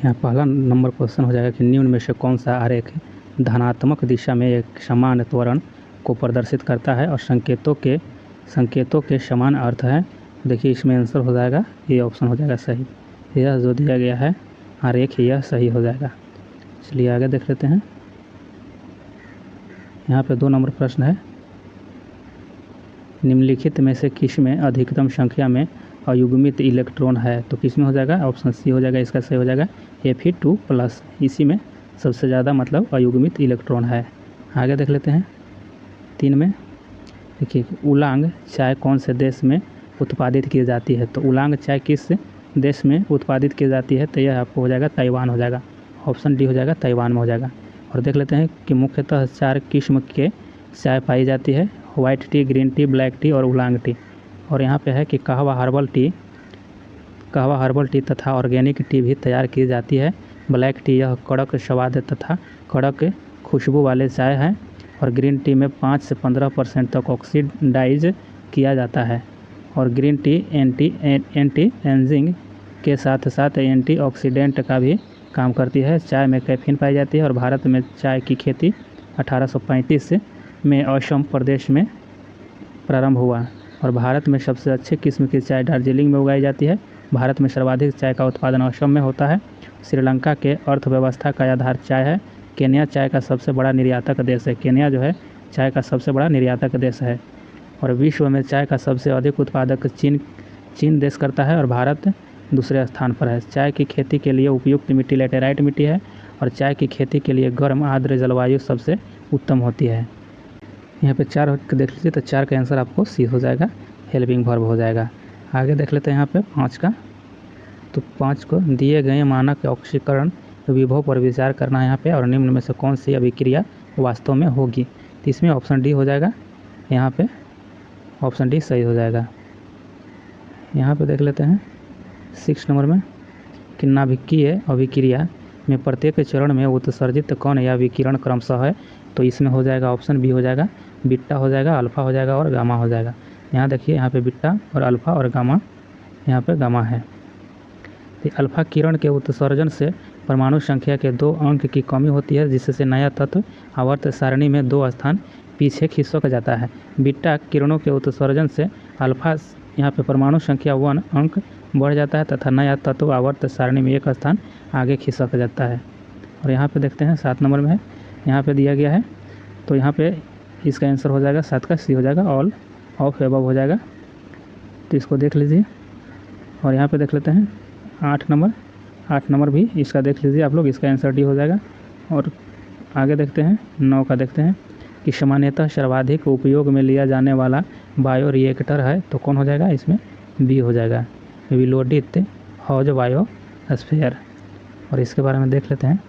यहाँ पहला number question हो जाएगा कि निम्न में से कौन सा आरेख धनात्मक दिशा में एक समान त्वरण को प्रदर्शित करता है और संकेतों के समान अर्थ है। देखिए इसमें आंसर हो जाएगा, ये ऑप्शन हो जाएगा सही। यह जो दिया गया है आरेख यह सही हो जाएगा। चलिए आगे देख लेते हैं। यहाँ पे 2 नंबर प्रश्न है, निम्नलिखित में से किस में अधिकतम संख्या में अयुग्मित इलेक्ट्रॉन है? तो किस में हो जाएगा? ऑप्शन सी हो जाएगा, इसका सही हो जाएगा Fe2+। इसी में सबसे ज़्यादा मतलब अयुग्मित इलेक्ट्रॉन है। आगे देख लेते हैं 3 में। देखिए उलांग चाय कौन से देश में उत्पादित की जाती है? तो उलांग चाय किस देश में उत्पादित की जाती है? तो यह आपको हो जाएगा ताइवान हो जाएगा। ऑप्शन डी हो जाएगा, ताइवान में हो जाएगा। और देख लेते हैं कि मुख्यतः 4 किस्म के चाय पाई जाती है, white T, green tea, black T और उलांग टी। और यहाँ पे है कि कहवा हर्बल टी तथा ऑर्गेनिक टी भी तैयार की जाती है। ब्लैक टी यह कड़क स्वाद तथा कड़क खुशबू वाले चाय है और ग्रीन टी में 5 से 15% तक ऑक्सीडाइज किया जाता है। और ग्रीन टी एंटी एजिंग के साथ साथ एंटीऑक्सीडेंट का भी काम करती है। चाय में कैफीन पाई जाती है और भारत में चाय की खेती 1835 में असम प्रदेश में प्रारंभ हुआ। और भारत में सबसे अच्छे किस्म की चाय दार्जिलिंग में उगाई जाती है। भारत में सर्वाधिक चाय का उत्पादन असम में होता है। श्रीलंका के अर्थव्यवस्था का आधार चाय है। केन्या चाय का सबसे बड़ा निर्यातक देश है। केन्या जो है चाय का सबसे बड़ा निर्यातक देश है। और विश्व में चाय का सबसे अधिक उत्पादक चीन देश करता है और भारत दूसरे स्थान पर है। चाय की खेती के लिए उपयुक्त मिट्टी लैटेराइट मिट्टी है और चाय की खेती के लिए गर्म आर्द्र जलवायु सबसे उत्तम होती है। यहाँ पे 4 देख लीजिए, तो 4 का आंसर आपको सी हो जाएगा, हेल्पिंग वर्ब हो जाएगा। आगे देख लेते हैं यहाँ पे 5 का। तो 5 को दिए गए मानक ऑक्सीकरण विभव पर विचार करना है यहाँ पे, और निम्न में से कौन सी अभिक्रिया वास्तव में होगी? तो इसमें ऑप्शन डी हो जाएगा। यहाँ पे ऑप्शन डी सही हो जाएगा। यहाँ पे देख लेते हैं 6 नंबर में कि नाभिकीय अभिक्रिया में प्रत्येक चरण में उत्सर्जित कौन या विकिरण क्रमशः है? तो इसमें हो जाएगा ऑप्शन बी हो जाएगा, बीटा हो जाएगा, अल्फा हो जाएगा और गामा हो जाएगा। यहाँ देखिए यहाँ पे बीटा और अल्फा और गामा, यहाँ पे गामा है। तो अल्फा किरण के उत्सर्जन से परमाणु संख्या के 2 अंक की कमी होती है, जिससे नया तत्व आवर्त सारणी में 2 स्थान पीछे खिसक जाता है। बीटा किरणों के उत्सर्जन से अल्फा यहाँ पे परमाणु संख्या 1 अंक बढ़ जाता है तथा नया तत्व आवर्त सारणी में 1 स्थान आगे खिसक जाता है। और यहाँ पे देखते हैं 7 नंबर में है, यहाँ पे दिया गया है। तो यहाँ पे इसका आंसर हो जाएगा 7 का सी हो जाएगा, ऑल ऑफ एबव हो जाएगा। तो इसको देख लीजिए। और यहाँ पे देख लेते हैं 8 नंबर भी इसका देख लीजिए आप लोग, इसका आंसर डी हो जाएगा। और आगे देखते हैं 9 का देखते हैं कि सामान्यतः सर्वाधिक उपयोग में लिया जाने वाला बायो रिएक्टर है। तो कौन हो जाएगा? इसमें बी हो जाएगा, विलोडित हौज बायोस्फीयर। और इसके बारे में देख लेते हैं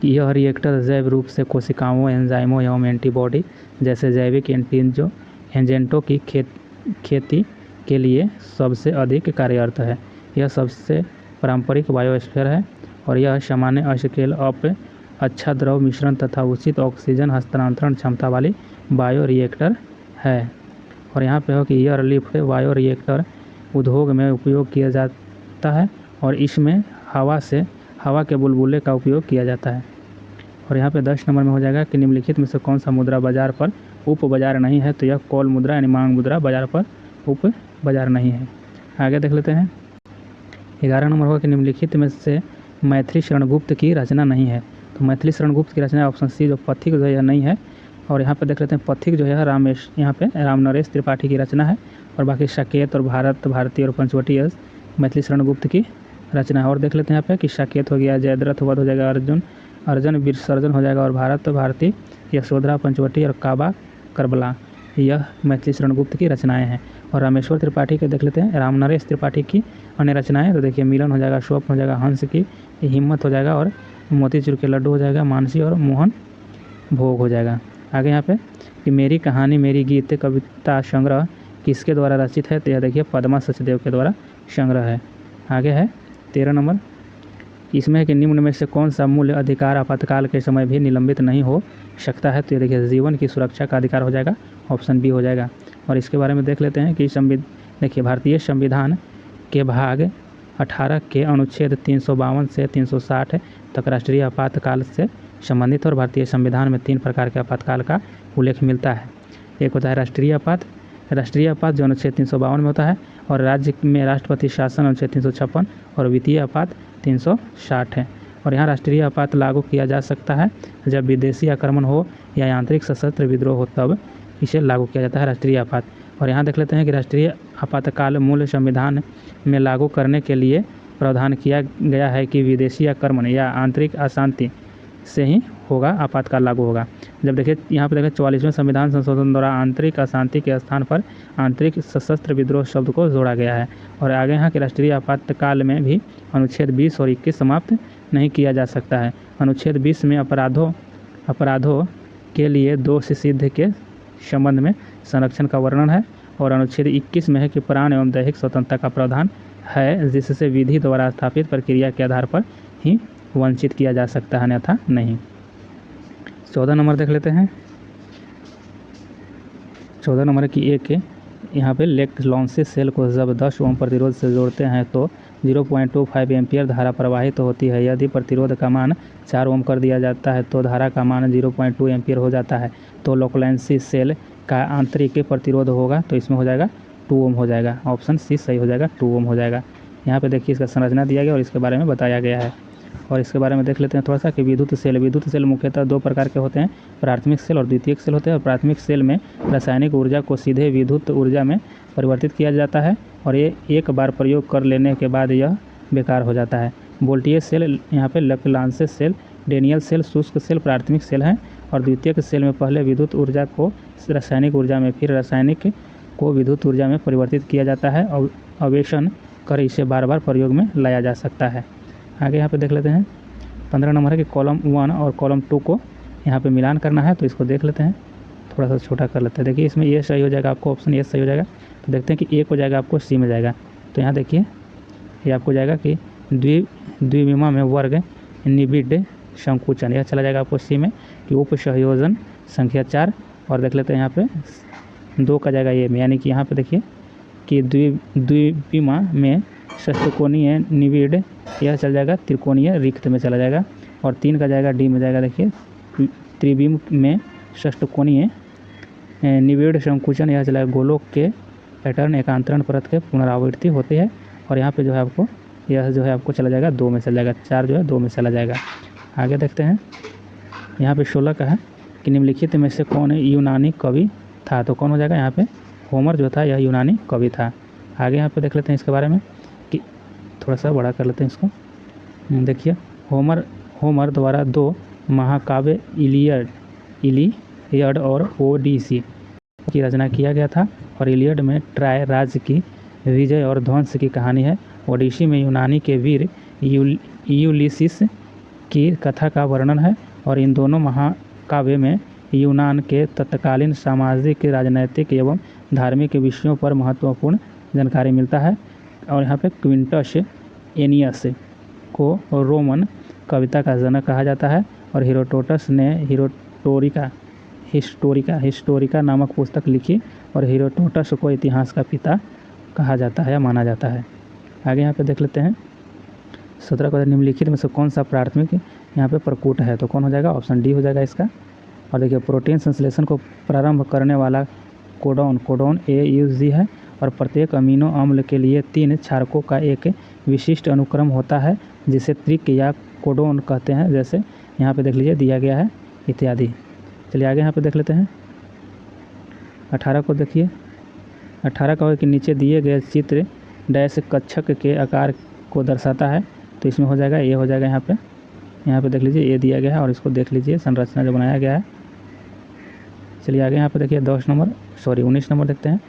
कि यह रिएक्टर जैव रूप से कोशिकाओं, एंजाइमों एवं एंटीबॉडी जैसे जैविक एजेंटों की खेती के लिए सबसे अधिक कार्यरत है। यह सबसे पारंपरिक बायोस्फीयर है और यह सामान्य स्केल अप, अच्छा द्रव मिश्रण तथा उचित ऑक्सीजन हस्तांतरण क्षमता वाली बायो रिएक्टर है। और यहाँ पे हो कि एयरलिफ्ट बायो रिएक्टर उद्योग में उपयोग किया जाता है और इसमें हवा के बुलबुले का उपयोग किया जाता है। और यहाँ पे 10 नंबर में हो जाएगा कि निम्नलिखित में से कौन सा मुद्रा बाजार पर उप बाजार नहीं है? तो यह कॉल मुद्रा यानी मांग मुद्रा बाजार पर उप बाजार नहीं है। आगे देख लेते हैं 11 नंबर होगा कि निम्नलिखित में से मैथिली शरण गुप्त की रचना नहीं है। तो मैथिली शरण गुप्त की रचना ऑप्शन सी जो पथिक जो है यह नहीं है। और यहाँ पे देख लेते हैं पथिक जो है यहाँ पे रामनरेश त्रिपाठी की रचना है और बाकी साकेत और भारती और पंचवटी मैथिली शरण गुप्त की रचना है। और देख लेते हैं यहाँ पे कि साकेत हो गया, जयद्रथ वध हो जाएगा, अर्जुन विसर्जन हो जाएगा और भारती, यशोधरा, पंचवटी और काबा करबला यह मैथिली शरण गुप्त की रचनाएं हैं। और रामेश्वर त्रिपाठी के देख लेते हैं, रामनरेश त्रिपाठी की अन्य रचनाएं। तो देखिए मिलन हो जाएगा, स्वप्न हो जाएगा, हंस की हिम्मत हो जाएगा और मोतीचूर के लड्डू हो जाएगा, मानसी और मोहन भोग हो जाएगा। आगे यहाँ पे कि मेरी कहानी मेरी गीत कविता संग्रह किसके द्वारा रचित है? तो यह देखिए पद्मा सचदेव के द्वारा संग्रह है। आगे है 13 नंबर, इसमें है कि निम्न में से कौन सा मूल्य अधिकार आपातकाल के समय भी निलंबित नहीं हो सकता है? तो ये देखिए जीवन की सुरक्षा का अधिकार हो जाएगा, ऑप्शन बी हो जाएगा। और इसके बारे में देख लेते हैं कि देखिए भारतीय संविधान के भाग 18 के अनुच्छेद 352 से 360 तक राष्ट्रीय आपातकाल से संबंधित और भारतीय संविधान में 3 प्रकार के आपातकाल का उल्लेख मिलता है। एक होता है राष्ट्रीय आपात जो अनुच्छेद 352 में होता है, और राज्य में राष्ट्रपति शासन अनुच्छेद 356, और वित्तीय आपात 360 है। और यहाँ राष्ट्रीय आपात लागू किया जा सकता है जब विदेशी आक्रमण हो या आंतरिक सशस्त्र विद्रोह हो, तब इसे लागू किया जाता है राष्ट्रीय आपात। और यहाँ देख लेते हैं कि राष्ट्रीय आपातकाल मूल संविधान में लागू करने के लिए प्रावधान किया गया है कि विदेशी आक्रमण या आंतरिक अशांति से ही होगा आपातकाल लागू होगा। जब देखिए यहाँ पे देखिए 44वें संविधान संशोधन द्वारा आंतरिक अशांति के स्थान पर आंतरिक सशस्त्र विद्रोह शब्द को जोड़ा गया है। और आगे यहाँ के राष्ट्रीय आपातकाल में भी अनुच्छेद 20 और 21 समाप्त नहीं किया जा सकता है। अनुच्छेद 20 में अपराधों के लिए दोष सिद्ध के संबंध में संरक्षण का वर्णन है, और अनुच्छेद 21 में है कि प्राण एवं दैहिक स्वतंत्रता का प्रावधान है, जिससे विधि द्वारा स्थापित प्रक्रिया के आधार पर ही वंचित किया जा सकता है, अन्यथा नहीं। 14 नंबर देख लेते हैं। 14 नंबर की एक यहाँ पे लेग लॉन्चेस सेल को जब 10 ओम प्रतिरोध से जोड़ते हैं तो 0.25 एम्पियर धारा प्रवाहित होती है। यदि प्रतिरोध का मान 4 ओम कर दिया जाता है तो धारा का मान 0.2 एम्पियर हो जाता है। तो लोकलेंसी सेल का आंतरिक प्रतिरोध होगा, तो इसमें हो जाएगा 2 ओम हो जाएगा। ऑप्शन सी सही हो जाएगा, 2 ओम हो जाएगा। यहाँ पे देखिए इसका संरचना दिया गया और इसके बारे में बताया गया है। और इसके बारे में देख लेते हैं थोड़ा सा कि विद्युत सेल मुख्यतः 2 प्रकार के होते हैं, प्राथमिक सेल और द्वितीयक सेल होते हैं। और प्राथमिक सेल में रासायनिक ऊर्जा को सीधे विद्युत ऊर्जा में परिवर्तित किया जाता है, और ये एक बार प्रयोग कर लेने के बाद यह बेकार हो जाता है। वोल्टेज सेल यहाँ पे लैप्लांसे सेल, डेनियल सेल, शुष्क सेल प्राथमिक सेल हैं। और द्वितीयक सेल में पहले विद्युत ऊर्जा को रासायनिक ऊर्जा में, फिर रासायनिक को विद्युत ऊर्जा में परिवर्तित किया जाता है और अवेशन कर इसे बार बार प्रयोग में लाया जा सकता है। आगे यहाँ पे देख लेते हैं 15 नंबर है कि कॉलम 1 और कॉलम 2 को यहाँ पे मिलान करना है, तो इसको देख लेते हैं, थोड़ा सा छोटा कर लेते हैं। देखिए इसमें ये सही हो जाएगा, आपको ऑप्शन ये सही हो जाएगा। तो देखते हैं कि एक हो जाएगा आपको सी में जाएगा। तो यहाँ देखिए ये आपको जाएगा कि द्विविमा में वर्ग निबिड संकुचन, यह चला जाएगा आपको सी में कि उप संयोजन संख्या 4। और देख लेते हैं यहाँ पे 2 का जाएगा ये में, यानी कि यहाँ पे देखिए कि द्विविमा में षष्ठकोणीय निबिड, यह चल जाएगा त्रिकोणीय रिक्त में चला जाएगा। और 3 का जाएगा डी में जाएगा। देखिए त्रिविम में षष्ठकोणीय निबिड संकुचन, यह चला गोलोक के पैटर्न एकांतरण परत के पुनरावृत्ति होती है। और यहाँ पे जो है आपको यह जो है आपको चला जाएगा 2 में चला जाएगा, 4 जो है 2 में चला जाएगा। आगे देखते हैं यहाँ पे 16 का है कि निम्नलिखित में से कौन यूनानी कवि था, तो कौन हो जाएगा यहाँ पे होमर जो था यह यूनानी कवि था। आगे यहाँ पे देख लेते हैं इसके बारे में कि थोड़ा सा बड़ा कर लेते हैं इसको। देखिए होमर द्वारा 2 महाकाव्य इलियड और ओडिसी की रचना किया गया था। और इलियड में ट्राय राज्य की विजय और ध्वंस की कहानी है। ओडिसी में यूनानी के वीर यूलिसिस की कथा का वर्णन है। और इन दोनों महाकाव्य में यूनान के तत्कालीन सामाजिक, राजनैतिक एवं धार्मिक विषयों पर महत्वपूर्ण जानकारी मिलता है। और यहाँ पे क्विंटस एनियस को रोमन कविता का जनक कहा जाता है। और हेरोडोटस ने हिस्टोरिका नामक पुस्तक लिखी, और हेरोडोटस को इतिहास का पिता कहा जाता है या माना जाता है। आगे यहाँ पे देख लेते हैं 17 को, निम्नलिखित में से कौन सा प्राथमिक यहाँ पे प्रकूट है, तो कौन हो जाएगा, ऑप्शन डी हो जाएगा इसका। और देखिए प्रोटीन संश्लेषण को प्रारंभ करने वाला कोडोन AUG है। और प्रत्येक अमीनो अम्ल के लिए 3 क्षारकों का एक विशिष्ट अनुक्रम होता है, जिसे त्रिक या कोडोन कहते हैं, जैसे यहाँ पे देख लीजिए दिया गया है इत्यादि। चलिए आगे यहाँ पे देख लेते हैं 18 को। देखिए 18 का है कि नीचे दिए गए चित्र डैश कक्षक के आकार को दर्शाता है, तो इसमें हो जाएगा ये हो जाएगा यहाँ पे देख लीजिए ये दिया गया है, और इसको देख लीजिए संरचना जो बनाया गया है। चलिए आगे यहाँ पे देखिए 19 नंबर देखते हैं।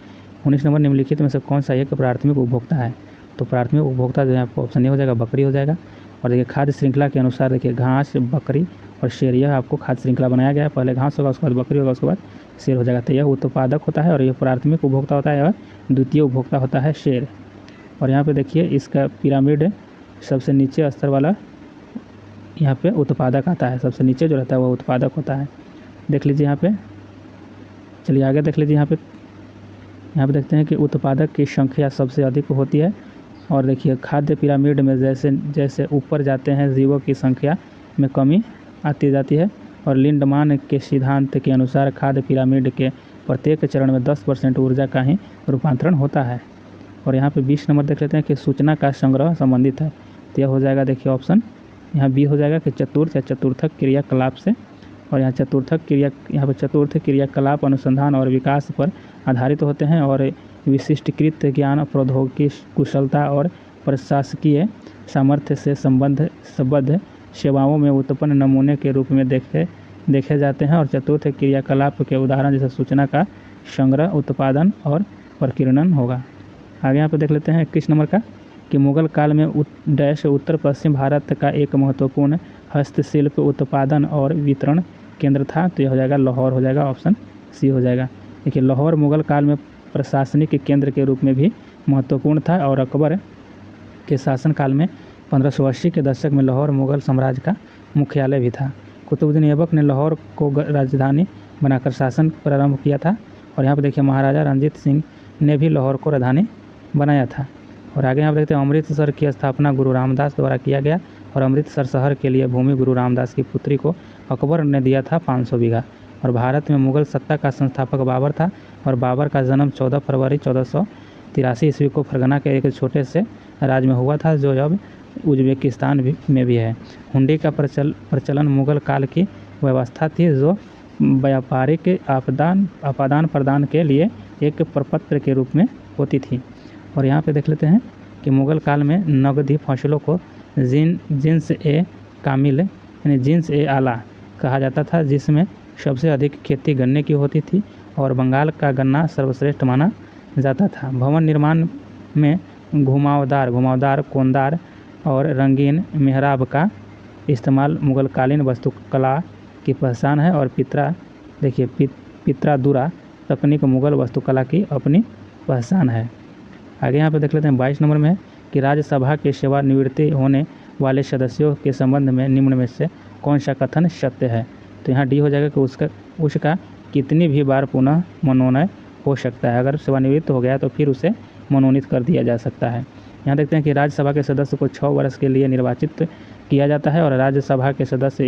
19 नंबर, निम्नलिखित में से कौन सा एक प्राथमिक उपभोक्ता है, तो प्राथमिक उपभोक्ता जो है आपको ऑप्शन ए हो जाएगा, बकरी हो जाएगा। और देखिए खाद्य श्रृंखला के अनुसार देखिए घास, बकरी और शेर, यह आपको खाद्य श्रृंखला बनाया गया है। पहले घास होगा, उसके बाद बकरी होगा, उसके बाद शेर हो जाएगा। तो यह उत्पादक होता है और यह प्राथमिक उपभोक्ता होता है, और द्वितीय उपभोक्ता होता है शेर। और यहाँ पे देखिए इसका पिरामिड सबसे नीचे स्तर वाला यहाँ पे उत्पादक आता है, सबसे नीचे जो रहता है वह उत्पादक होता है। देख लीजिए यहाँ पे। चलिए आगे देख लीजिए यहाँ पे देखते हैं कि उत्पादक की संख्या सबसे अधिक होती है और देखिए खाद्य पिरामिड में जैसे जैसे ऊपर जाते हैं जीवों की संख्या में कमी आती जाती है। और लिंडमान के सिद्धांत के अनुसार खाद्य पिरामिड के प्रत्येक चरण में 10% ऊर्जा का ही रूपांतरण होता है। और यहाँ पे 20 नंबर देख लेते हैं कि सूचना का संग्रह संबंधित है। तो यह हो जाएगा देखिए ऑप्शन यहाँ बी हो जाएगा कि चतुर्थ या चतुर्थक क्रियाकलाप से। और यहाँ पर चतुर्थ क्रियाकलाप अनुसंधान और विकास पर आधारित होते हैं और विशिष्टकृत ज्ञान, प्रौद्योगिकी कुशलता और प्रशासकीय सामर्थ्य से संबद्ध सेवाओं में उत्पन्न नमूने के रूप में देखे जाते हैं। और चतुर्थ क्रियाकलाप के उदाहरण जैसे सूचना का संग्रह, उत्पादन और प्रकीर्णन होगा। आगे यहाँ पर देख लेते हैं 21 नंबर का कि मुगल काल में उत्तर पश्चिम भारत का एक महत्वपूर्ण हस्तशिल्प उत्पादन और वितरण केंद्र था। तो यह हो जाएगा लाहौर, हो जाएगा ऑप्शन सी हो जाएगा। देखिए लाहौर मुगल काल में प्रशासनिक केंद्र के रूप में भी महत्वपूर्ण था और अकबर के शासनकाल में 1580 के दशक में लाहौर मुगल साम्राज्य का मुख्यालय भी था। कुतुबुद्दीन ऐबक ने लाहौर को राजधानी बनाकर शासन प्रारंभ किया था। और यहाँ पर देखिए महाराजा रणजीत सिंह ने भी लाहौर को राजधानी बनाया था। और आगे यहाँ पर देखते हैं अमृतसर की स्थापना गुरु रामदास द्वारा किया गया। और अमृतसर शहर के लिए भूमि गुरु रामदास की पुत्री को अकबर ने दिया था 500 बीघा। और भारत में मुगल सत्ता का संस्थापक बाबर था। और बाबर का जन्म 14 फरवरी 1483 ईस्वी को फरगना के एक छोटे से राज्य में हुआ था जो अब उज्बेकिस्तान में भी है। हुंडी का प्रचलन मुगल काल की व्यवस्था थी जो व्यापारिक आदान प्रदान के लिए एक प्रपत्र के रूप में होती थी। और यहाँ पे देख लेते हैं कि मुगल काल में नगदी फसलों को जिन्स ए कामिल यानी जिन्स ए आला कहा जाता था, जिसमें सबसे अधिक खेती गन्ने की होती थी और बंगाल का गन्ना सर्वश्रेष्ठ माना जाता था। भवन निर्माण में घुमावदार कोनदार और रंगीन मेहराब का इस्तेमाल मुगलकालीन वास्तुकला की पहचान है। और पित्रादुरा तकनीक मुगल वास्तुकला की अपनी पहचान है। आगे यहाँ पे देख लेते हैं 22 नंबर में है कि राज्यसभा के सेवानिवृत्ति होने वाले सदस्यों के संबंध में निम्न में से कौन सा कथन सत्य है। तो यहाँ डी हो जाएगा कि उसका कितनी भी बार पुनः मनोनयन हो सकता है। अगर सेवानिवृत्त हो गया तो फिर उसे मनोनीत कर दिया जा सकता है। यहाँ देखते हैं कि राज्यसभा के सदस्य को 6 वर्ष के लिए निर्वाचित किया जाता है। और राज्यसभा के सदस्य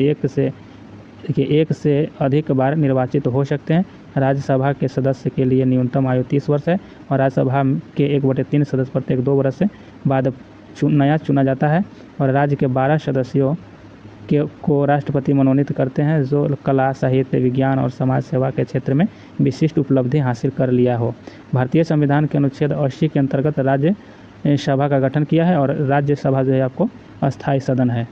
एक से अधिक बार निर्वाचित हो सकते हैं। राज्यसभा के सदस्य के लिए न्यूनतम आयु 30 वर्ष है। और राज्यसभा के 1/3 सदस्य प्रत्येक 2 वर्ष बाद नया चुना जाता है। और राज्य के 12 सदस्यों को राष्ट्रपति मनोनीत करते हैं जो कला, साहित्य, विज्ञान और समाज सेवा के क्षेत्र में विशिष्ट उपलब्धि हासिल कर लिया हो। भारतीय संविधान के अनुच्छेद 80 के अंतर्गत राज्य सभा का गठन किया है। और राज्यसभा जो है आपको अस्थायी सदन है।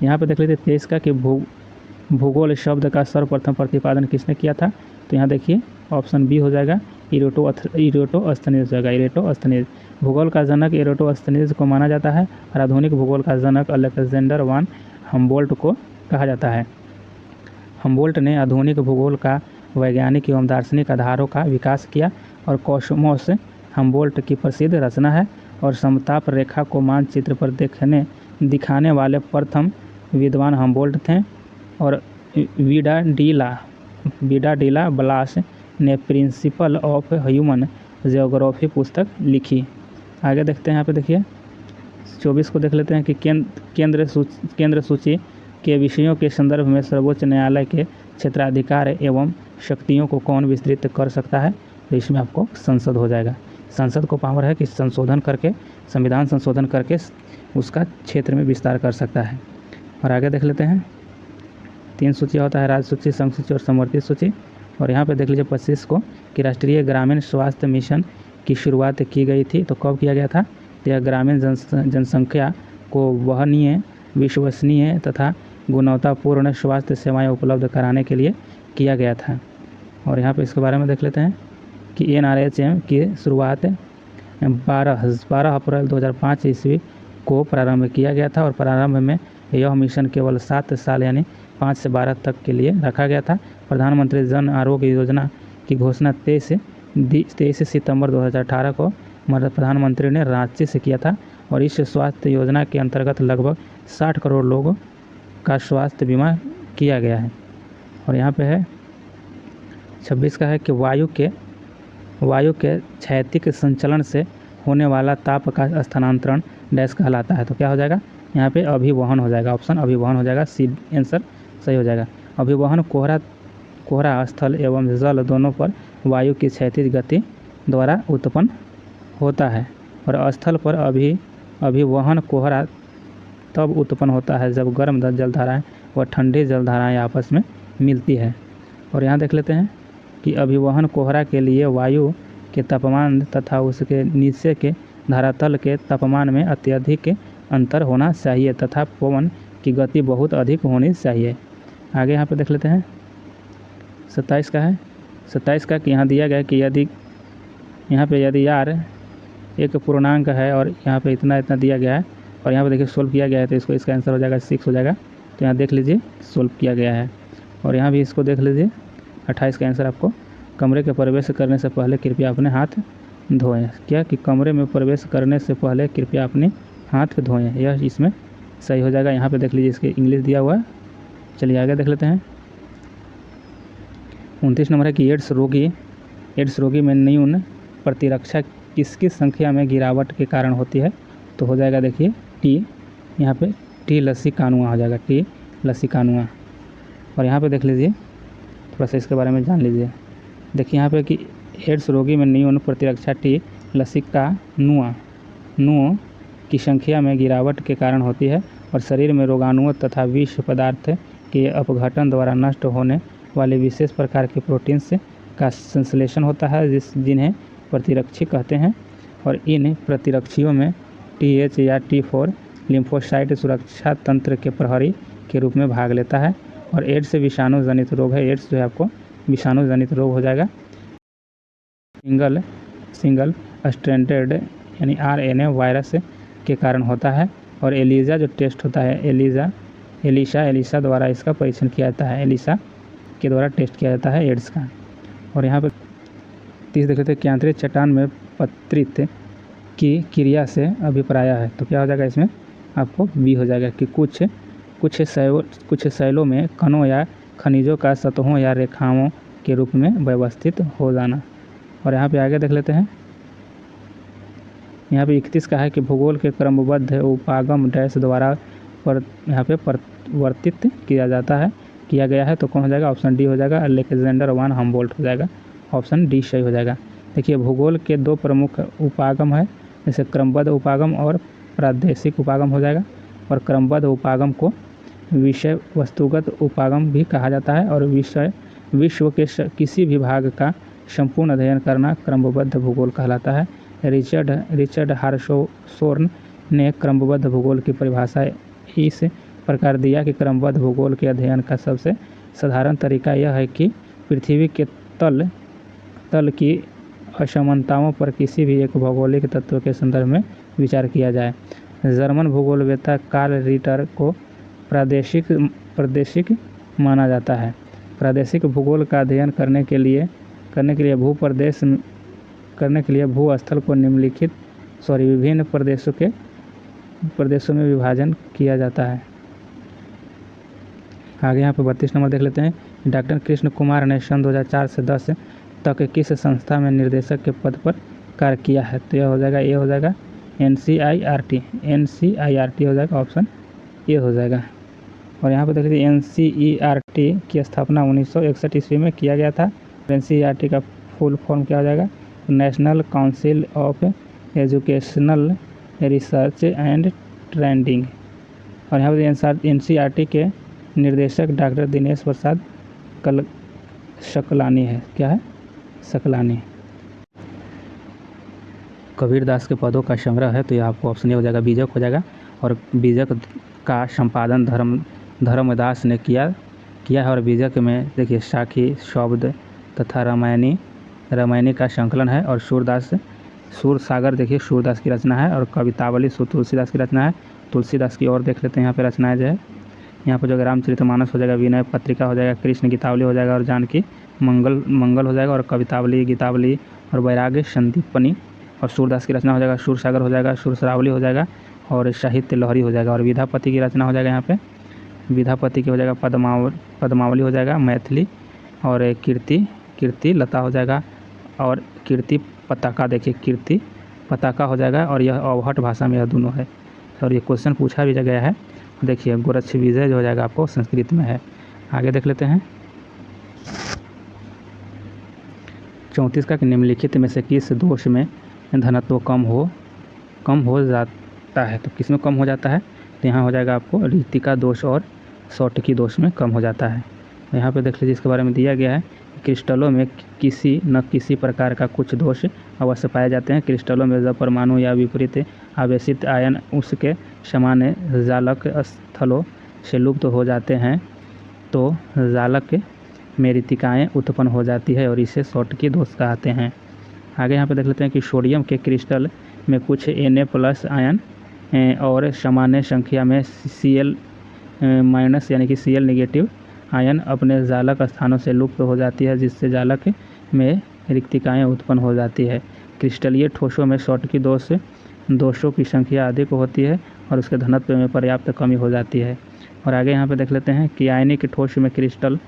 यहाँ पर देख लीजिए 23 का कि भूगोल शब्द का सर्वप्रथम प्रतिपादन किसने किया था। तो यहाँ देखिए ऑप्शन बी हो जाएगा इरेटोस्थनीज हो जाएगा। इरेटोस्थनीज भूगोल का जनक इरेटोस्थनीज को माना जाता है। और आधुनिक भूगोल का जनक अलेक्जेंडर वान हम्बोल्ट को कहा जाता है। हम्बोल्ट ने आधुनिक भूगोल का वैज्ञानिक एवं दार्शनिक आधारों का विकास किया। और कॉस्मोस हम्बोल्ट की प्रसिद्ध रचना है। और समताप रेखा को मानचित्र पर दिखाने वाले प्रथम विद्वान हम्बोल्ट थे। और विडा डी ला ब्लास ने प्रिंसिपल ऑफ ह्यूमन जियोग्राफी पुस्तक लिखी। आगे देखते हैं यहाँ पे देखिए 24 को देख लेते हैं कि केंद्र सूची के विषयों के संदर्भ में सर्वोच्च न्यायालय के क्षेत्राधिकार एवं शक्तियों को कौन विस्तृत कर सकता है। तो इसमें आपको संसद हो जाएगा। संसद को पावर है कि संविधान संशोधन करके उसका क्षेत्र में विस्तार कर सकता है। और आगे देख लेते हैं 3 सूची होता है, राज्य सूची, संघ सूची और समवर्ती सूची। और यहाँ पे देख लीजिए 25 को कि राष्ट्रीय ग्रामीण स्वास्थ्य मिशन की शुरुआत की गई थी। तो कब किया गया था। यह ग्रामीण जनसंख्या को वहनीय, विश्वसनीय तथा गुणवत्तापूर्ण स्वास्थ्य सेवाएं उपलब्ध कराने के लिए किया गया था। और यहाँ पे इसके बारे में देख लेते हैं कि NRHM की शुरुआत 12 अप्रैल 2005 ईस्वी को प्रारंभ किया गया था। और प्रारंभ में यह मिशन केवल 7 साल यानी 5 से 12 तक के लिए रखा गया था। प्रधानमंत्री जन आरोग्य योजना की घोषणा 23 सितंबर 2018 को प्रधानमंत्री ने रांची से किया था। और इस स्वास्थ्य योजना के अंतर्गत लगभग 60 करोड़ लोगों का स्वास्थ्य बीमा किया गया है। और यहाँ पे है 26 का है कि वायु के क्षैतिक संचलन से होने वाला ताप का स्थानांतरण डैश कहलाता है। तो क्या हो जाएगा यहाँ पे अभिवहन हो जाएगा, ऑप्शन अभिवहन हो जाएगा, सी आंसर सही हो जाएगा। अभिवहन कोहरा स्थल एवं जल दोनों पर वायु की क्षैतिज गति द्वारा उत्पन्न होता है और स्थल पर अभिवहन कोहरा तब उत्पन्न होता है जब गर्म जलधाराएं व ठंडी जलधाराएं आपस में मिलती है। और यहाँ देख लेते हैं कि अभिवहन कोहरा के लिए वायु के तापमान तथा उसके नीचे के धरातल के तापमान में अत्यधिक अंतर होना चाहिए तथा पवन की गति बहुत अधिक होनी चाहिए। आगे यहाँ पे देख लेते हैं 27 का है। 27 का कि यहाँ दिया गया है कि यदि यार एक पूर्णांक है और यहाँ पे इतना दिया गया है और यहाँ पे देखिए सोल्व किया गया है, तो इसका आंसर हो जाएगा 6 हो जाएगा। तो यहाँ देख लीजिए सोल्व किया गया है। और यहाँ भी इसको देख लीजिए 28 का आंसर आपको कमरे के प्रवेश करने से पहले कृपया अपने हाथ धोएं। क्या कि कमरे में प्रवेश करने से पहले कृपया अपने हाथ धोएं, यह इसमें सही हो जाएगा। यहाँ पे देख लीजिए इसके इंग्लिश दिया हुआ है। चलिए आगे देख लेते हैं। 29 नंबर है कि एड्स रोगी में न्यून प्रतिरक्षा किसकी संख्या में गिरावट के कारण होती है। तो हो जाएगा देखिए टी, यहाँ पे टी लसिकानुआ हो जाएगा, टी लसिकानुआ। और यहाँ पे देख लीजिए थोड़ा सा इसके बारे में जान लीजिए। देखिए यहाँ पे कि एड्स रोगी में न्यून प्रतिरक्षा टी लसिकानुआ की संख्या में गिरावट के कारण होती है और शरीर में रोगाणुओं तथा विष पदार्थ के अपघटन द्वारा नष्ट होने वाले विशेष प्रकार के प्रोटीन्स का संश्लेषण होता है जिन्हें प्रतिरक्षी कहते हैं। और इन प्रतिरक्षियों में TH या T4 लिम्फोसाइट सुरक्षा तंत्र के प्रहरी के रूप में भाग लेता है। और एड्स विषाणु जनित रोग है, एड्स जो है आपको विषाणु जनित रोग हो जाएगा। सिंगल स्ट्रैंडेड यानी RNA वायरस के कारण होता है। और एलिसा जो टेस्ट होता है, एलिसा द्वारा इसका परीक्षण किया जाता है, एलिसा के द्वारा टेस्ट किया जाता है एड्स का। और यहाँ पर 30 देख लेते हैं कि आंतरिक चट्टान में पत्रित की क्रिया से अभिप्राय है। तो क्या हो जाएगा इसमें आपको बी हो जाएगा कि कुछ शैलों में कणों या खनिजों का सतहों या रेखाओं के रूप में व्यवस्थित हो जाना। और यहाँ पे आगे देख लेते हैं। यहाँ पे 31 का है कि भूगोल के क्रमबद्ध उपागम डैश द्वारा यहाँ पे परिवर्तित किया गया है। तो कौन हो जाएगा, ऑप्शन डी हो जाएगा, अलेक्जेंडर वन हम्बोल्ट हो जाएगा, ऑप्शन डी सही हो जाएगा। देखिए भूगोल के दो प्रमुख उपागम है, जैसे क्रमबद्ध उपागम और प्रादेशिक उपागम हो जाएगा। और क्रमबद्ध उपागम को विषय वस्तुगत उपागम भी कहा जाता है और विश्व के किसी भी भाग का संपूर्ण अध्ययन करना क्रमबद्ध भूगोल कहलाता है। रिचर्ड हार्शोर्न ने क्रमबद्ध भूगोल की परिभाषा इस प्रकार दिया कि क्रमबद्ध भूगोल के अध्ययन का सबसे साधारण तरीका यह है कि पृथ्वी के तल की असमानताओं पर किसी भी एक भौगोलिक तत्व के संदर्भ में विचार किया जाए। जर्मन भूगोलवेत्ता कार्ल रिटर को प्रादेशिक माना जाता है। प्रादेशिक भूगोल का अध्ययन करने के लिए भूस्थल को विभिन्न प्रदेशों में विभाजन किया जाता है। आगे यहाँ पे 32 नंबर देख लेते हैं। डॉक्टर कृष्ण कुमार ने सन 2004 से 10 तक किस संस्था में निर्देशक के पद पर कार्य किया है। तो यह हो जाएगा ए हो जाएगा, NCERT हो जाएगा, ऑप्शन ए हो जाएगा। और यहाँ पे देख लीजिए NCERT की स्थापना 1961 ईस्वी में किया गया था। NCERT का फुल फॉर्म क्या हो जाएगा, national council of educational research and training. और यहाँ पे NCERT के निर्देशक डॉक्टर दिनेश प्रसाद सकलानी है। क्या है, सकलानी। कबीरदास के पदों का संग्रह है, तो यह आपको ऑप्शन ए हो जाएगा, बीजक हो जाएगा। और बीजक का संपादन धर्मदास ने किया है। और बीजक में देखिए साखी शब्द तथा रामायणी का संकलन है। और सूरसागर देखिए सूरदास की रचना है। और कवितावली तुलसीदास की रचना है। तुलसीदास की और देख लेते हैं यहाँ पे रचनाएं जो है। यहाँ पर जो रामचरितमानस हो जाएगा, विनय पत्रिका हो जाएगा, कृष्ण गीतावली हो जाएगा और जानकी मंगल हो जाएगा। और कवितावली गीतावली और वैराग्य संदीपनी और सूरदास की रचना हो जाएगा, सूरसागर हो जाएगा, सुरसरावली हो जाएगा और साहित्य लहरी हो जाएगा। और विद्यापति की रचना हो जाएगा, यहाँ पे विद्यापति की हो जाएगा, पद्मावली हो जाएगा, मैथिली। और कीर्ति लता हो जाएगा और कीर्ति पताका देखिए कीर्ति पताका हो जाएगा, और यह अवहट भाषा में यह दोनों है। और ये क्वेश्चन पूछा भी गया है, देखिए गोरक्ष विजय जो हो जाएगा आपको संस्कृत में है। आगे देख लेते हैं 34 का, कि निम्नलिखित में से किस दोष में धनत्व कम हो जाता है। तो किस में कम हो जाता है, तो यहाँ हो जाएगा आपको ऋतिका दोष और सौटिकी दोष में कम हो जाता है। यहाँ पे देख लीजिए, इसके बारे में दिया गया है, क्रिस्टलों में किसी प्रकार का कुछ दोष अवश्य पाए जाते हैं। क्रिस्टलों में जब परमाणु या विपरीत आवेशित आयन उसके समान जालक स्थलों से लुप्त हो जाते हैं तो जालक में ऋतिकाएँ उत्पन्न हो जाती है और इसे सौटिकी दोष कहते हैं। आगे यहाँ पे देख लेते हैं कि सोडियम के क्रिस्टल में कुछ Na+ आयन और सामान्य संख्या में Cl- यानी कि Cl नेगेटिव आयन अपने जालक स्थानों से लुप्त हो जाती है, जिससे जालक में रिक्तिकाएँ उत्पन्न हो जाती है। क्रिस्टलीय ठोसों में सौटिकी दोषों की संख्या अधिक होती है और उसके घनत्व में पर्याप्त कमी हो जाती है। और आगे यहाँ पे देख लेते हैं कि आयनिक ठोस में क्रिस्टल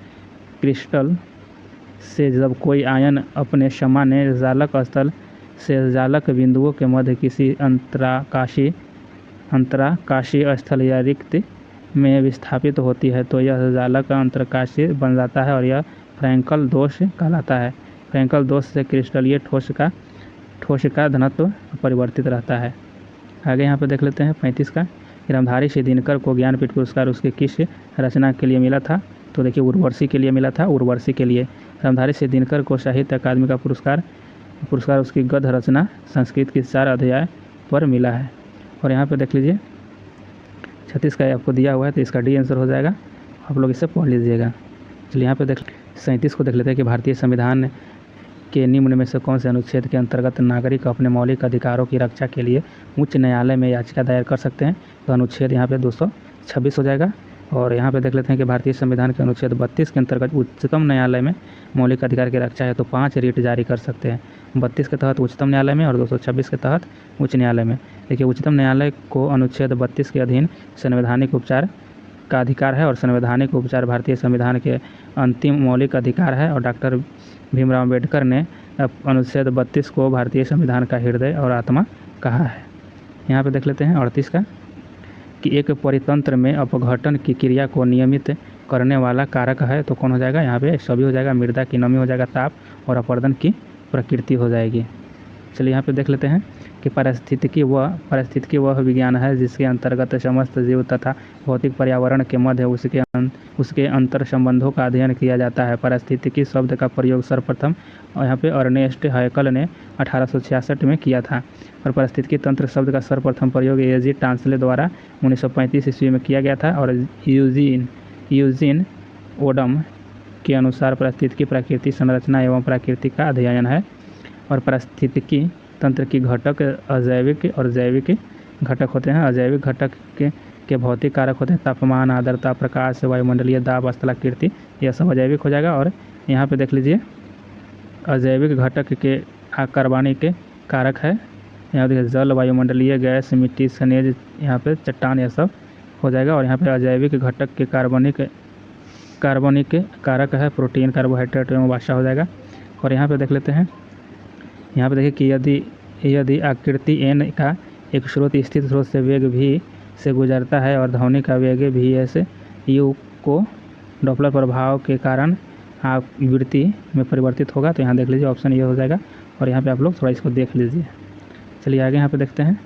से जब कोई आयन अपने सामान्य जालक स्थल से जालक बिंदुओं के मध्य किसी अंतराकाशीय स्थल या रिक्ति में विस्थापित होती है तो यह जालक अंतराकाशीय बन जाता है और यह फ्रैंकल दोष कहलाता है। फ्रैंकल दोष से क्रिस्टलीय ठोस का घनत्व परिवर्तित रहता है। आगे यहाँ पर देख लेते हैं 35 का, रामधारी सिद्धिनकर को ज्ञानपीठ पुरस्कार उसके किस रचना के लिए मिला था। तो देखिए उर्वशी के लिए मिला था, उर्वशी के लिए। रामधारी सिद्धिनकर को साहित्य अकादमी का पुरस्कार उसकी गद्य रचना संस्कृत के 4 अध्याय पर मिला है। और यहाँ पे देख लीजिए 36 का आपको दिया हुआ है, तो इसका डी आंसर हो जाएगा, आप लोग इसे पढ़ लीजिएगा। चलिए यहाँ पे 37 को देख लेते हैं कि भारतीय संविधान के निम्न में से कौन से अनुच्छेद के अंतर्गत नागरिक अपने मौलिक अधिकारों की रक्षा के लिए उच्च न्यायालय में याचिका दायर कर सकते हैं। तो अनुच्छेद यहाँ पे 226 हो जाएगा। और यहाँ पे देख लेते हैं कि भारतीय संविधान के अनुच्छेद 32 के अंतर्गत उच्चतम न्यायालय में मौलिक अधिकार की रक्षा है तो 5 रिट जारी कर सकते हैं। 32 के तहत उच्चतम न्यायालय में और 226 के तहत उच्च न्यायालय में। देखिए उच्चतम न्यायालय को अनुच्छेद 32 के अधीन संवैधानिक उपचार का अधिकार है और संवैधानिक उपचार भारतीय संविधान के अंतिम मौलिक अधिकार है। और डॉक्टर भीमराव अम्बेडकर ने अनुच्छेद 32 को भारतीय संविधान का हृदय और आत्मा कहा है। यहाँ पे देख लेते हैं 38 का, कि एक परितंत्र में अपघटन की क्रिया को नियमित करने वाला कारक है तो कौन हो जाएगा, यहाँ पे सभी हो जाएगा, मृदा की नमी हो जाएगा, ताप और अपरदन की प्रकृति हो जाएगी। चलिए यहाँ पे देख लेते हैं कि पारिस्थितिकी वह विज्ञान है जिसके अंतर्गत समस्त जीव तथा भौतिक पर्यावरण के मध्य उसके अंतर संबंधों का अध्ययन किया जाता है। पारिस्थितिकी शब्द का प्रयोग सर्वप्रथम यहाँ पे अर्नेस्ट हैकल ने 1866 में किया था और पारिस्थितिकी तंत्र शब्द का सर्वप्रथम प्रयोग एजी टांसले द्वारा 1935 ईस्वी में किया गया था। और यूजीन ओडम के अनुसार पारिस्थितिकी प्रकृति संरचना एवं प्रकृति का अध्ययन है। और पारिस्थितिकी तंत्र की घटक अजैविक और जैविक घटक होते हैं। अजैविक घटक के भौतिक कारक होते हैं तापमान, आर्द्रता, प्रकाश, वायुमंडलीय दाब, स्थलाकृति, यह सब अजैविक हो जाएगा। और यहाँ पे देख लीजिए अजैविक घटक के कार्बनिक कारक है, यहाँ देखिए जल, वायुमंडलीय गैस, मिट्टी, खनिज, यहाँ पे चट्टान, यह सब हो जाएगा। और यहाँ पे अजैविक घटक के कार्बनिक कारक है प्रोटीन, कार्बोहाइड्रेट एवं वसा हो जाएगा। और यहाँ पे देख लेते हैं, यहाँ पे देखिए कि यदि आकृति n का एक स्रोत स्थित स्रोत से वेग v से गुजरता है और ध्वनि का वेग vs u को डॉपलर प्रभाव के कारण आवृत्ति में परिवर्तित होगा, तो यहाँ देख लीजिए ऑप्शन ये हो जाएगा। और यहाँ पे आप लोग थोड़ा इसको देख लीजिए। चलिए आगे यहाँ पे देखते हैं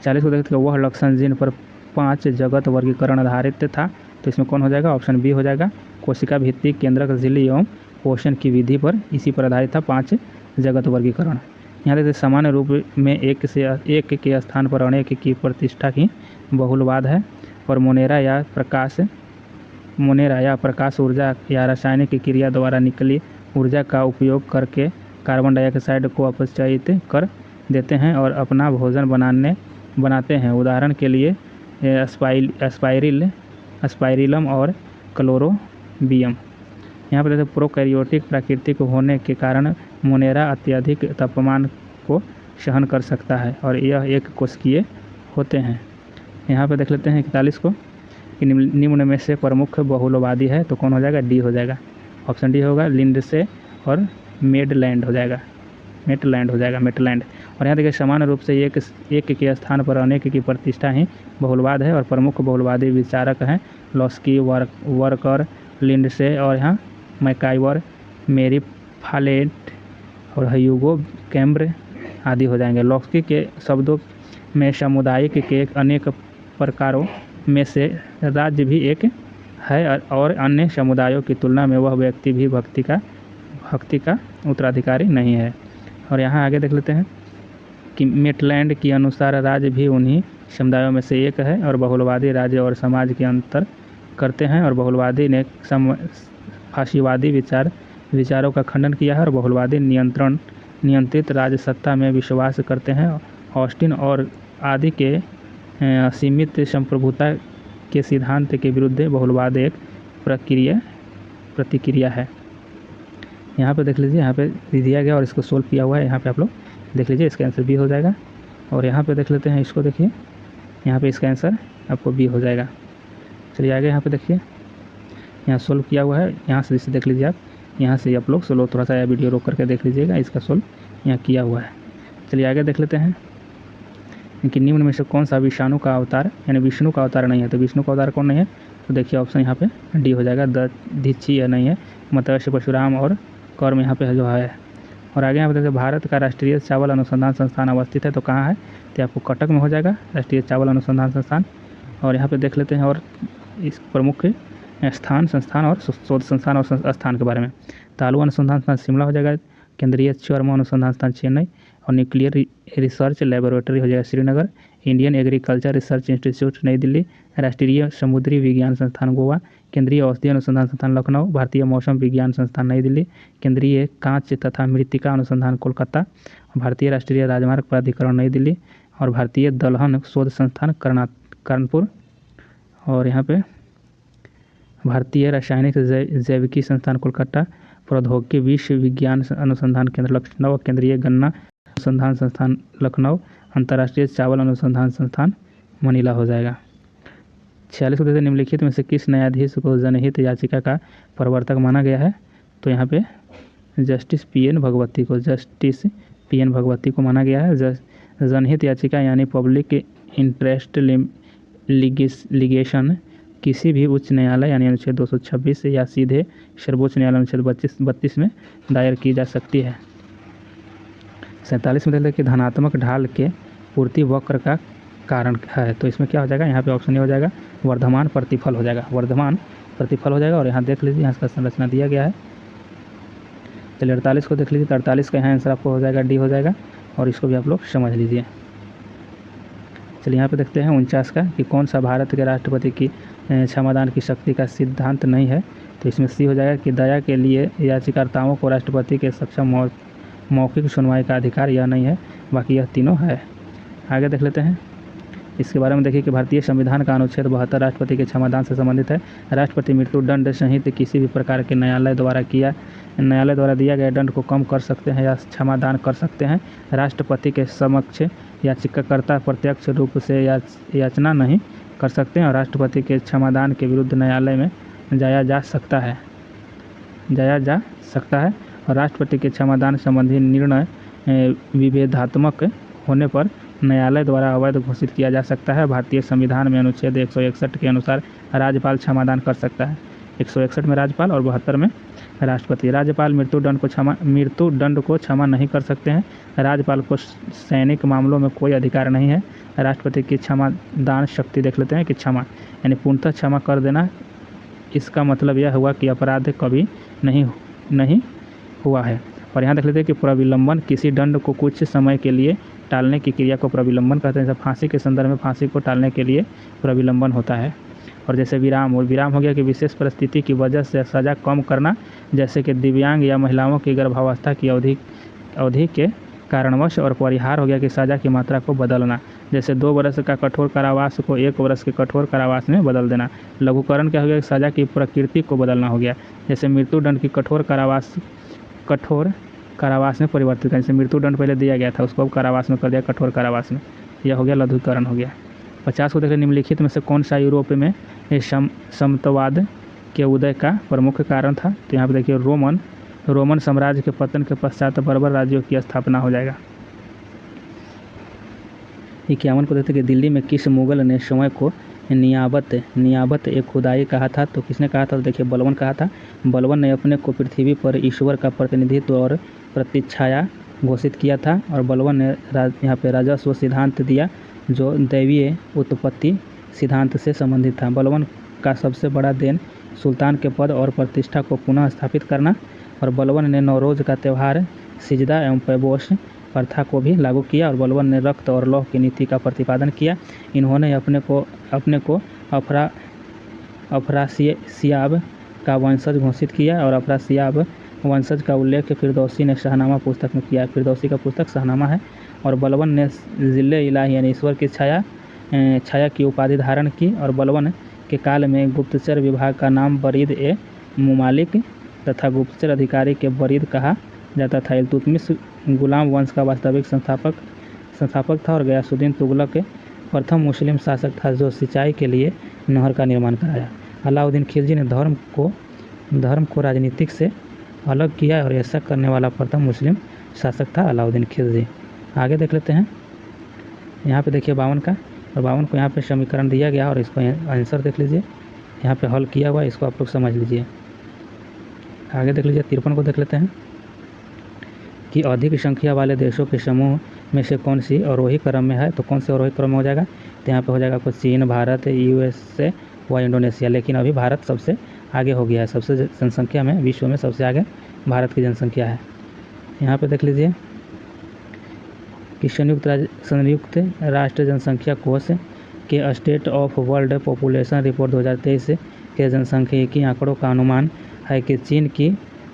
40 को देखते हैं, वह लक्षण जिन पर 5 जगत वर्गीकरण आधारित था, तो इसमें कौन हो जाएगा, ऑप्शन बी हो जाएगा। कोशिका भित्ति, केंद्रक झिल्ली एवं पोषण की विधि पर इसी पर आधारित था 5 जगत वर्गीकरण। यहाँ देखते सामान्य रूप में एक के स्थान पर अनेक की प्रतिष्ठा की बहुलवाद है। और मोनेरा या प्रकाश ऊर्जा या रासायनिक क्रिया द्वारा निकली ऊर्जा का उपयोग करके कार्बन डाइऑक्साइड को अपचयित कर देते हैं और अपना भोजन बनाते हैं। उदाहरण के लिए स्पाइरिलम और क्लोरोबियम। यहाँ पर देखते प्रोकैरियोटिक प्रकृति को होने के कारण मोनेरा अत्यधिक तापमान को सहन कर सकता है और यह एक कोशिकीय होते हैं। यहाँ पर देख लेते हैं 41 को, कि निम्न में से प्रमुख बहुलवादी है तो कौन हो जाएगा, डी हो जाएगा, ऑप्शन डी होगा, लिंडसे और मेडलैंड हो जाएगा। मेटलैंड हो जाएगा, मेटलैंड। और यहाँ देखिए समान रूप से एक के स्थान पर अनेक की प्रतिष्ठा ही बहुलवाद है और प्रमुख बहुलवादी विचारक हैं लॉस्की, वर्कर, लिंडसे और यहाँ मैकाइवर, मेरी फालेट और ह्यूगो कैम्ब्र आदि हो जाएंगे। लॉस्की के शब्दों में सामुदायिक के अनेक प्रकारों में से राज्य भी एक है और अन्य समुदायों की तुलना में वह व्यक्ति भी भक्ति का उत्तराधिकारी नहीं है। और यहाँ आगे देख लेते हैं कि मेटलैंड के अनुसार राज्य भी उन्हीं समुदायों में से एक है और बहुलवादी राज्य और समाज के अंतर करते हैं और बहुलवादी ने फाशीवादी विचारों का खंडन किया है और बहुलवादी नियंत्रित राज्य सत्ता में विश्वास करते हैं। ऑस्टिन और आदि के सीमित संप्रभुता के सिद्धांत के विरुद्ध बहुलवाद एक प्रतिक्रिया है। यहाँ पे देख लीजिए, यहाँ पे दिया गया और इसको सोल्व किया हुआ है। यहाँ पे आप लोग देख लीजिए, इसका आंसर बी हो जाएगा। और यहाँ पे देख लेते हैं, इसको देखिए, यहाँ पे इसका आंसर आपको बी हो जाएगा। चलिए आगे यहाँ पे देखिए, यहाँ सोल्व किया हुआ है। यहाँ से इसे देख लीजिए आप, यहाँ से आप लोग सोल्व थोड़ा सा वीडियो रोक करके देख लीजिएगा, इसका सोल्व यहाँ किया हुआ है। चलिए आगे देख लेते हैं कि निम्न में से कौन सा विष्णु का अवतार यानी विष्णु का अवतार नहीं है। तो विष्णु का अवतार कौन नहीं है, तो देखिए ऑप्शन यहाँ पे डी हो जाएगा, दधीचि या नहीं है, मत्स्य, परशुराम और कर्म यहाँ पे जो है। और आगे यहाँ पे देखिए भारत का राष्ट्रीय चावल अनुसंधान संस्थान अवस्थित है, तो कहाँ है, तो आपको कटक में हो जाएगा राष्ट्रीय चावल अनुसंधान संस्थान। और यहाँ पे देख लेते हैं और इस प्रमुख संस्थान और शोध संस्थान और स्थान के बारे में। तालु अनुसंधान संस्थान शिमला हो जाएगा, केंद्रीय चर्म अनुसंधान संस्थान चेन्नई और न्यूक्लियर रिसर्च लैबोरेटरी हो जाएगा Srinagar, Indian agriculture research institute नई दिल्ली, राष्ट्रीय समुद्री विज्ञान संस्थान गोवा, केंद्रीय औषधि अनुसंधान संस्थान लखनऊ, भारतीय मौसम विज्ञान संस्थान नई दिल्ली, केंद्रीय कांच तथा मृत्तिका अनुसंधान कोलकाता, भारतीय राष्ट्रीय राजमार्ग प्राधिकरण नई दिल्ली और भारतीय दलहन शोध संस्थान कानपुर। और यहाँ पे भारतीय रासायनिक जैविकी संस्थान कोलकाता, प्रौद्योगिकी विश्व विज्ञान अनुसंधान केंद्र लखनऊ, केंद्रीय गन्ना अनुसंधान संस्थान लखनऊ, अंतर्राष्ट्रीय चावल अनुसंधान संस्थान मनीला हो जाएगा। 46 को निम्नलिखित में से किस न्यायाधीश को जनहित याचिका का प्रवर्तक माना गया है। तो यहाँ पे जस्टिस पी.एन. भगवती को माना गया है। जनहित याचिका यानी पब्लिक इंटरेस्ट लिगेशन किसी भी उच्च न्यायालय यानी अनुच्छेद 226 या सीधे सर्वोच्च न्यायालय अनुच्छेद 32 में दायर की जा सकती है। 47 में देखते हैं कि धनात्मक ढाल के पूर्ति वक्र का कारण है। तो इसमें क्या हो जाएगा, यहाँ पे ऑप्शन ए हो जाएगा वर्धमान प्रतिफल हो जाएगा, वर्धमान प्रतिफल हो जाएगा। और यहाँ देख लीजिए, यहाँ इसका संरचना दिया गया है। चलिए 48 को देख लीजिए, तो 48 का यहाँ आंसर आपको हो जाएगा डी हो जाएगा और इसको भी आप लोग समझ लीजिए। चलिए यहाँ पे देखते हैं 49 का कि कौन सा भारत के राष्ट्रपति की क्षमादान की शक्ति का सिद्धांत नहीं है। तो इसमें सी हो जाएगा कि दया के लिए याचिकाकर्ताओं को राष्ट्रपति के सक्षम मौखिक सुनवाई का अधिकार यह नहीं है, बाकी यह तीनों है। आगे देख लेते हैं इसके बारे में। देखिए कि भारतीय संविधान का अनुच्छेद 72 राष्ट्रपति के क्षमादान से संबंधित है। राष्ट्रपति मृत्युदंड सहित किसी भी प्रकार के न्यायालय द्वारा दिया गया दंड को कम कर सकते हैं या क्षमादान कर सकते हैं। राष्ट्रपति के समक्ष याचिकाकर्ता प्रत्यक्ष रूप से याचना नहीं कर सकते हैं और राष्ट्रपति के क्षमादान के विरुद्ध न्यायालय में जाया जा सकता है और राष्ट्रपति के क्षमादान संबंधी निर्णय विभेदात्मक होने पर न्यायालय द्वारा अवैध घोषित किया जा सकता है। भारतीय संविधान में अनुच्छेद 161 के अनुसार राज्यपाल क्षमादान कर सकता है। 161 में राज्यपाल और 72 में राष्ट्रपति। राज्यपाल मृत्युदंड को क्षमा नहीं कर सकते हैं। राज्यपाल को सैनिक मामलों में कोई अधिकार नहीं है। राष्ट्रपति की क्षमादान शक्ति देख लेते हैं कि क्षमा यानी पूर्णतः क्षमा कर देना। इसका मतलब यह हुआ कि अपराध कभी नहीं हुआ है। और यहाँ देख लेते हैं कि प्रविलंबन किसी दंड को कुछ समय के लिए टालने की क्रिया को प्रविलंबन कहते हैं। जैसे फांसी के संदर्भ में फांसी को टालने के लिए प्रविलंबन होता है। और जैसे विराम हो गया कि विशेष परिस्थिति की वजह से सज़ा कम करना, जैसे कि दिव्यांग या महिलाओं की गर्भावस्था की अवधि के कारणवश। और परिहार हो गया कि सज़ा की मात्रा को बदलना, जैसे 2 वर्ष का कठोर कारावास को 1 वर्ष के कठोर कारावास में बदल देना। लघुकरण क्या हो गया कि सज़ा की प्रकृति को बदलना हो गया, जैसे मृत्युदंड की कठोर कारावास में परिवर्तित करना। जैसे मृत्युदंड पहले दिया गया था, उसको अब कारावास में कर दिया, कठोर कारावास में। यह हो गया लघुकरण हो गया। 50 को देखिए निम्नलिखित में से कौन सा यूरोप में समतावाद के उदय का प्रमुख कारण था। तो यहाँ पे देखिए रोमन साम्राज्य के पतन के पश्चात बर्बर राज्यों की स्थापना हो जाएगा। 51 को देखते कि दिल्ली में किस मुगल ने स्वयं को नियाबत एक खुदाई कहा था? तो किसने कहा था? तो देखिए बलबन कहा था। बलबन ने अपने को पृथ्वी पर ईश्वर का प्रतिनिधित्व और प्रतिच्छाया घोषित किया था। और बलबन ने यहाँ पे राजस्व सिद्धांत दिया जो दैवीय उत्पत्ति सिद्धांत से संबंधित था। बलबन का सबसे बड़ा देन सुल्तान के पद और प्रतिष्ठा को पुनः स्थापित करना। और बलबन ने नौरोज़ का त्यौहार सिजदा एवं पैबोश प्रथा को भी लागू किया। और बलबन ने रक्त और लौह की नीति का प्रतिपादन किया। इन्होंने अपने को अफरासियाब का वंशज घोषित किया। और अफरासियाब वंशज का उल्लेख फिरदौसी ने शाहनामा पुस्तक में किया। फिरदौसी का पुस्तक शाहनामा है। और बलबन ने जिल्ले इलाही यानी ईश्वर की छाया की उपाधि धारण की। और बलबन के काल में गुप्तचर विभाग का नाम बरीद ए मुमालिक तथा गुप्तचर अधिकारी के बरीद कहा जाता था। इल्तुतमिश गुलाम वंश का वास्तविक संस्थापक था। और गयासुद्दीन तुगलक प्रथम मुस्लिम शासक था जो सिंचाई के लिए नहर का निर्माण कराया। अलाउद्दीन खिलजी ने धर्म को राजनीतिक से अलग किया और ऐसा करने वाला प्रथम मुस्लिम शासक था अलाउद्दीन खिलजी। आगे देख लेते हैं। यहाँ पे देखिए 52 का, और 52 को यहाँ पे समीकरण दिया गया और इसको आंसर देख लीजिए, यहाँ पे हल किया हुआ, इसको आप लोग समझ लीजिए। आगे देख लीजिए 53 को देख लेते हैं कि अधिक संख्या वाले देशों के समूह में से कौन सी आरोही क्रम में है? तो कौन से आरोही क्रम में हो जाएगा? तो यहाँ पे हो जाएगा आपको चीन, भारत, यूएसए व इंडोनेशिया। लेकिन अभी भारत सबसे आगे हो गया है, सबसे जनसंख्या में विश्व में सबसे आगे भारत की जनसंख्या है। यहाँ पे देख लीजिए कि संयुक्त राष्ट्र जनसंख्या कोष के state of world population report 2023 के जनसंख्यिकी आंकड़ों का अनुमान है कि चीन की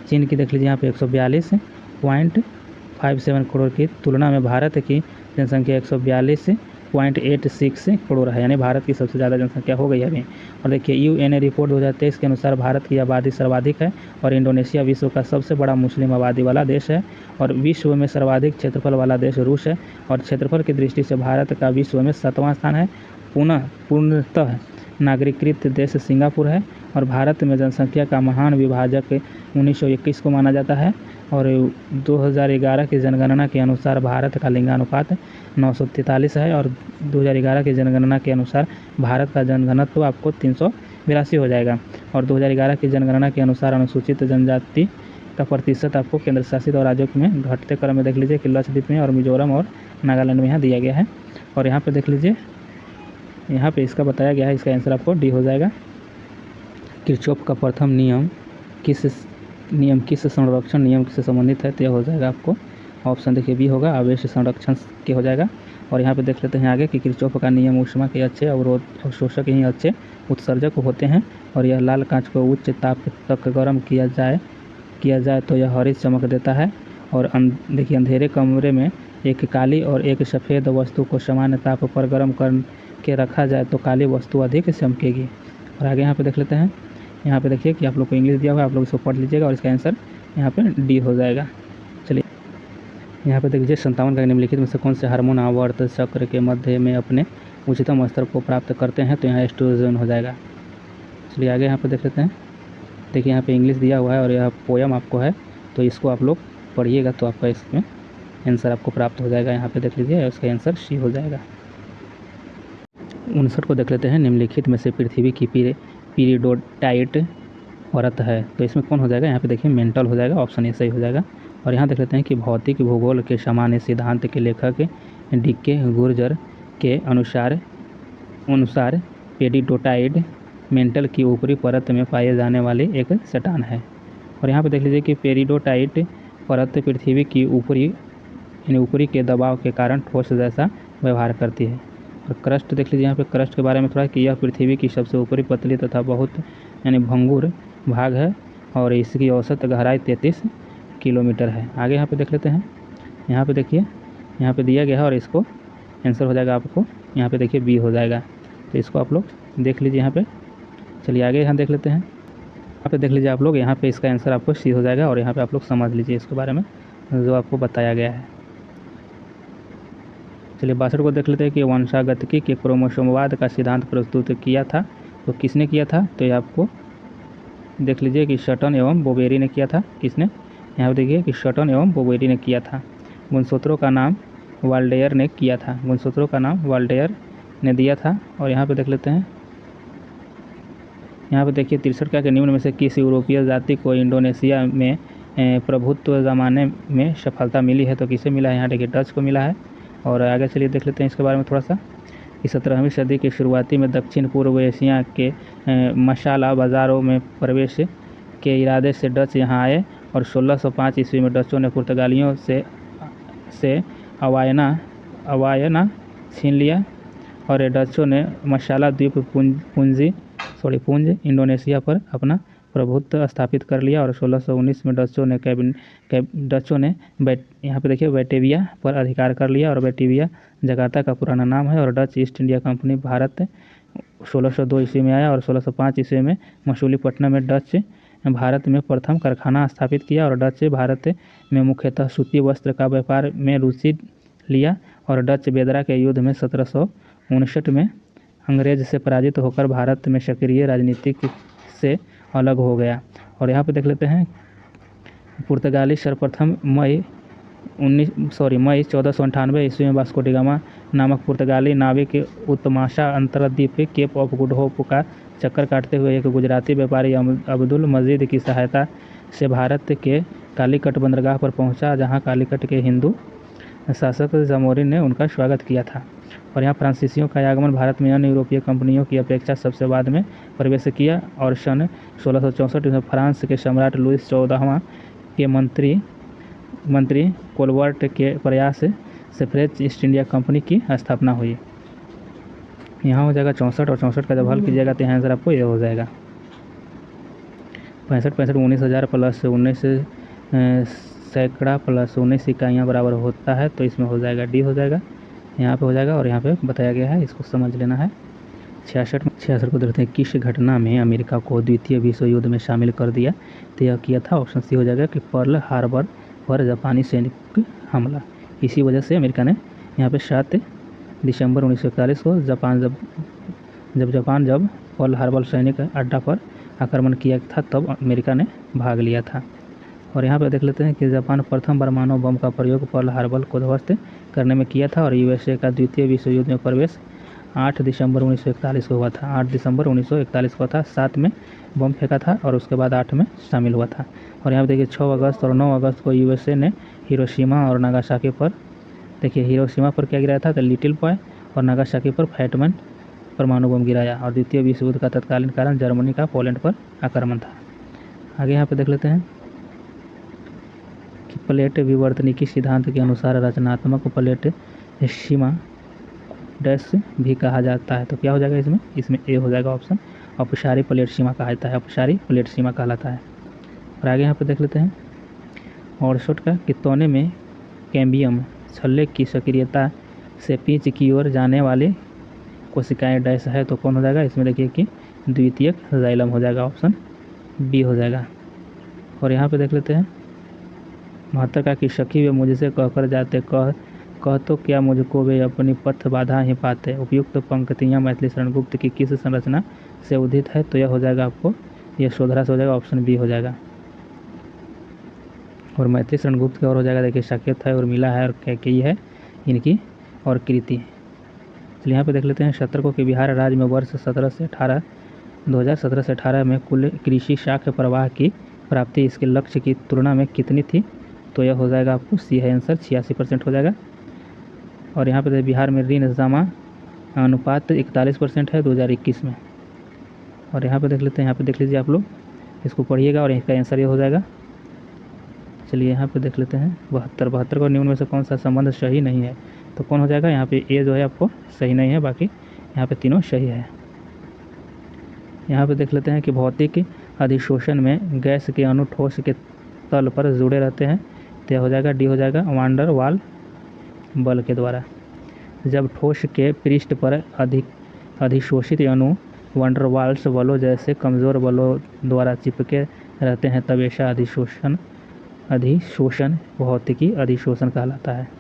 देख लीजिए यहाँ पे 142.57 करोड़ की तुलना में भारत की जनसंख्या 142.86 करोड़ है, यानी भारत की सबसे ज़्यादा जनसंख्या हो गई है अभी। और देखिए यूएन रिपोर्ट 2023 के अनुसार भारत की आबादी सर्वाधिक है और इंडोनेशिया विश्व का सबसे बड़ा मुस्लिम आबादी वाला देश है। और विश्व में सर्वाधिक क्षेत्रफल वाला देश रूस है। और क्षेत्रफल की दृष्टि से भारत का विश्व में 7वां स्थान है। पूर्णतः नागरिकृत देश सिंगापुर है। और भारत में जनसंख्या का महान विभाजक 1921 को माना जाता है। और 2011 की जनगणना के अनुसार भारत का लिंगानुपात 943 है। और 2011 की जनगणना के अनुसार भारत का जनघनत्व आपको 382 हो जाएगा। और 2011 की जनगणना के अनुसार अनुसूचित जनजाति का प्रतिशत आपको केंद्र शासित और राज्यों में घटते क्रम में देख लीजिए कि लक्षद्वीप में और मिजोरम और नागालैंड में यहाँ दिया गया है। और यहाँ पे देख लीजिए, यहाँ पे इसका बताया गया है, इसका आंसर आपको डी हो जाएगा। किरचॉफ का प्रथम नियम किस संरक्षण नियम से संबंधित है? तो यह हो जाएगा आपको ऑप्शन देखिए बी होगा, आवेश संरक्षण के हो जाएगा। और यहाँ पे देख लेते हैं आगे कि किरचॉफ का नियम ऊष्मा के अच्छे अवशोषक ही अच्छे उत्सर्जक होते हैं। और यह लाल कांच को उच्च ताप तक गर्म किया जाए तो यह हरी चमक देता है। और देखिए अंधेरे कमरे में एक काली और एक सफ़ेद वस्तु को सामान्य ताप पर गर्म करके रखा जाए तो काली वस्तु अधिक चमकेगी। और आगे यहाँ पे देख लेते हैं। यहाँ पे देखिए कि आप लोग को इंग्लिश दिया हुआ है, आप लोग इसको पढ़ लीजिएगा और इसका आंसर यहाँ पे डी हो जाएगा। चलिए यहाँ पे देख लीजिए 57 का निम्नलिखित में से कौन से हार्मोन आवर्त चक्र के मध्य में अपने उच्चतम स्तर को प्राप्त करते हैं? तो यहाँ एस्ट्रोजन हो जाएगा। चलिए आगे यहाँ पे देख लेते हैं। देखिए यहाँ पे इंग्लिश दिया हुआ है और यह पोयम आपको है, तो इसको आप लोग पढ़िएगा तो आपका इसमें आंसर आपको प्राप्त हो जाएगा। यहाँ पे देख लीजिए उसका आंसर सी हो जाएगा। 59 को देख लेते हैं। निम्नलिखित में से पृथ्वी की पीरियोडाइट परत है, तो इसमें कौन हो जाएगा? यहाँ पे देखिए मेंटल हो जाएगा, ऑप्शन ए सही हो जाएगा। और यहाँ देख लेते हैं कि भौतिक भूगोल के सामान्य सिद्धांत के लेखक डीके गुर्जर के अनुसार पेरियोडाइट मेंटल की ऊपरी परत में पाए जाने वाली एक चट्टान है। और यहाँ पे देख लीजिए कि पेरियोडाइट परत पृथ्वी की ऊपरी के दबाव के कारण ठोस जैसा व्यवहार करती है। और क्रस्ट देख लीजिए यहाँ पे क्रस्ट के बारे में थोड़ा कि यह पृथ्वी की सबसे ऊपरी पतली तथा बहुत भंगुर भाग है और इसकी औसत गहराई 33 किलोमीटर है। आगे यहाँ पे देख लेते हैं। यहाँ पे देखिए यहाँ पे दिया गया है और इसको आंसर हो जाएगा आपको यहाँ पे देखिए बी हो जाएगा। तो इसको आप लोग देख लीजिए यहाँ पे। चलिए आगे यहाँ देख लेते हैं। यहाँ पे देख लीजिए आप लोग, यहाँ पे इसका आंसर आपको सी हो जाएगा। और यहाँ पे आप लोग समझ लीजिए इसके बारे में जो आपको बताया गया है। चलिए 62 को देख लेते हैं कि वंशागतिकी के क्रोमोसोमवाद का सिद्धांत प्रस्तुत किया था, तो किसने किया था? तो ये आपको देख लीजिए कि शटन एवं बोबेरी ने किया था। किसने? यहाँ पर देखिए कि शटन एवं बोवेरी ने किया था। गुणसूत्रों का नाम वाल्डेयर ने किया था। गुणसूत्रों का नाम वाल्डेयर ने दिया था। और यहाँ पे देख लेते हैं, यहाँ पे देखिए 63 के निम्न में से किस यूरोपीय जाति को इंडोनेशिया में प्रभुत्व जमाने में सफलता मिली है? तो किसे मिला है? यहाँ देखिए डच को मिला है। और आगे चलिए देख लेते हैं इसके बारे में थोड़ा सा। कि 17वीं सदी की शुरुआती में दक्षिण पूर्व एशिया के मसाला बाज़ारों में प्रवेश के इरादे से डच यहाँ आए और 1605 ईस्वी में डचों ने पुर्तगालियों से अवायना छीन लिया और डचों ने मसाला द्वीप पुंज इंडोनेशिया पर अपना प्रभुत्व स्थापित कर लिया। और 1619 में डचों ने यहाँ पे देखिए बैटेविया पर अधिकार कर लिया। और बैटेविया जकार्ता का पुराना नाम है। और Dutch east India company Bharat 1602 ईस्वी में आया और 1605 ईस्वी में मछलीपट्टनम में डच भारत में प्रथम कारखाना स्थापित किया। और डच भारत में मुख्यतः सूती वस्त्र का व्यापार में रुचि लिया। और डच बेदरा के युद्ध में 1759 में अंग्रेज से पराजित होकर भारत में सक्रिय राजनीति से अलग हो गया। और यहाँ पे देख लेते हैं पुर्तगाली सर्वप्रथम मई 1498 ईस्वी में वास्को डी गामा नामक पुर्तगाली नाविक उत्तमाशा अंतर्द्वीप केप ऑफ गुड होप का चक्कर काटते हुए एक गुजराती व्यापारी अब्दुल मजीद की सहायता से भारत के कालीकट बंदरगाह पर पहुंचा, जहां कालीकट के हिंदू शासक जामोरिन ने उनका स्वागत किया था। और यहाँ फ्रांसीसियों का आगमन भारत में अन्य यूरोपीय कंपनियों की अपेक्षा सबसे बाद में प्रवेश किया। और सन 1664 में फ्रांस के सम्राट लुईस 14वां के मंत्री कोलबर्ट के प्रयास से फ्रेंच ईस्ट इंडिया कंपनी की स्थापना हुई। यहाँ हो जाएगा 64 और 64 का जब हल कीजिएगा तो यहाँ आंसर आपको ये हो जाएगा 65 19,000 प्लस 19 सैकड़ा प्लस 19 इकाइयाँ बराबर होता है। तो इसमें हो जाएगा डी हो जाएगा, यहाँ पे हो जाएगा। और यहाँ पे बताया गया है, इसको समझ लेना है। 66 को देखते हैं, किस घटना में अमेरिका को द्वितीय विश्व युद्ध में शामिल कर दिया? तो यह किया था, ऑप्शन सी हो जाएगा कि पर्ल हार्बर पर जापानी सैनिक हमला। इसी वजह से अमेरिका ने यहाँ पे 7 दिसंबर 1941 को जब पर्ल हार्बर सैनिक अड्डा पर आक्रमण किया था तब अमेरिका ने भाग लिया था। और यहाँ पे देख लेते हैं कि जापान प्रथम परमाणु बम का प्रयोग पर्ल हार्बर को ध्वस्त करने में किया था। और यूएसए का द्वितीय विश्व युद्ध में प्रवेश 8 दिसंबर 1941 को हुआ था। 8 दिसंबर 1941 को था, 7 में बम फेंका था और उसके बाद 8 में शामिल हुआ था। और यहाँ पे देखिए 6 अगस्त और 9 अगस्त को यूएसए ने हिरोशिमा और नागासाकी पर, देखिए हिरोशिमा पर क्या गिराया था? तो लिटिल बॉय, और नागासाकी पर फैटमैन परमाणु बम गिराया। और द्वितीय विश्व युद्ध का तत्कालीन कारण जर्मनी का पोलैंड पर आक्रमण था। आगे यहाँ पे देख लेते हैं कि प्लेट विवर्तनिकी सिद्धांत के अनुसार रचनात्मक प्लेट सीमा डैश भी कहा जाता है। तो क्या हो जाएगा इसमें ए हो जाएगा ऑप्शन, अपसारी प्लेट सीमा कहा जाता है, अपसारी प्लेट सीमा कहलाता है। और आगे यहाँ पे देख लेते हैं 68 का कितौने में कैम्बियम छल्ले की सक्रियता से पिच की ओर जाने वाले कोशिकाएं डैश है। तो कौन हो जाएगा? इसमें देखिए कि द्वितीयक जाइलम हो जाएगा, ऑप्शन बी हो जाएगा। और यहाँ पे देख लेते हैं 72 का कि सखी वे मुझसे कहकर जाते, कह तो क्या मुझको वे अपनी पथ बाधा ही पाते। उपयुक्त पंक्तियाँ मैथिली शरण गुप्त की किस संरचना से उदित है? तो यह हो जाएगा आपको यशोधरा से हो जाएगा, ऑप्शन बी हो जाएगा। और मैथिली शरण गुप्त की और हो जाएगा, देखिए साकेत है, उर्मिला है और कैकेयी है इनकी और कृति। चलिए यहाँ पे देख लेते हैं 70 को कि बिहार राज्य में वर्ष 2017 से 18 में कुल कृषि शाख प्रवाह की प्राप्ति इसके लक्ष्य की तुलना में कितनी थी? तो यह हो जाएगा आपको सी है आंसर, 86% हो जाएगा। और यहाँ पे बिहार में ऋण जमा अनुपात 41% है 2021 में। और यहाँ पे देख लेते हैं, यहाँ पे देख लीजिए आप लोग, इसको पढ़िएगा और इसका आंसर ये हो जाएगा। चलिए यहाँ पे देख लेते हैं 72 को निम्न में से कौन सा संबंध सही नहीं है? तो कौन हो जाएगा? यहाँ पे ए जो है आपको सही नहीं है, बाकी यहाँ पे तीनों सही है। यहाँ पे देख लेते हैं कि भौतिक अधिशोषण में गैस के अणु ठोस के तल पर जुड़े रहते हैं। तो यह हो जाएगा डी हो जाएगा, वांडर वाल बल के द्वारा। जब ठोस के पृष्ठ पर अधिशोषित अणु वांडर वाल्स बलों जैसे कमज़ोर बलों द्वारा चिपके रहते हैं तब ऐसा अधिशोषण भौतिकी अधिशोषण कहलाता है।